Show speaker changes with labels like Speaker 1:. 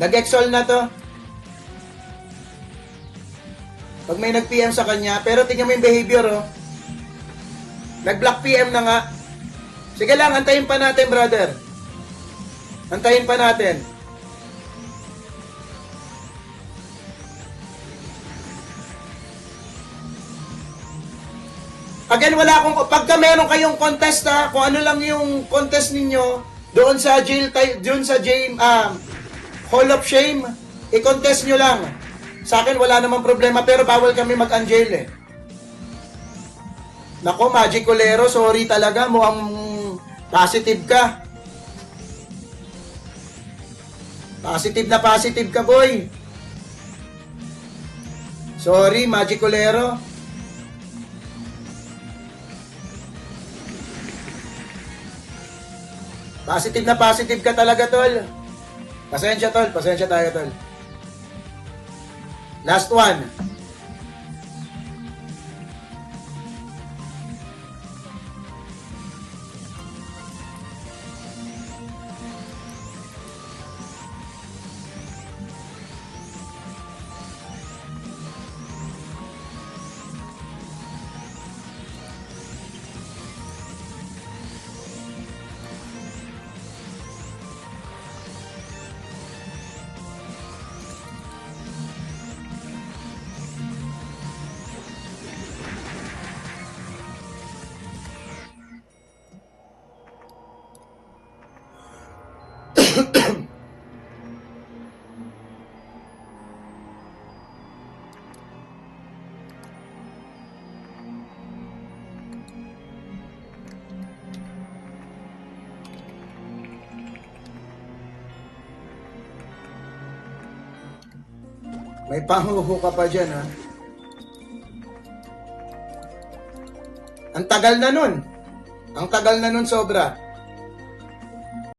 Speaker 1: Nag-exol na to. Pag may nag-PM sa kanya, pero tingnan mo yung behavior, oh. Nag-block PM na nga. Sige lang, antayin pa natin, brother. Antayin pa natin. Again, wala akong, pagka meron kayong contest, ha, kung ano lang yung contest ninyo, doon sa Hall of Shame, i-contest nyo lang. Sa akin, wala namang problema, pero bawal kami mag-unjail, eh. Nako, Magicolero, sorry talaga, mukhang positive ka. Positive ka, boy. Sorry, Magicolero. Positive ka talaga, tol. Pasensya, tol. Pasensya tayo, tol. Last one. May panguho ka pa dyan, ha? Ang tagal na nun. Ang tagal na nun sobra.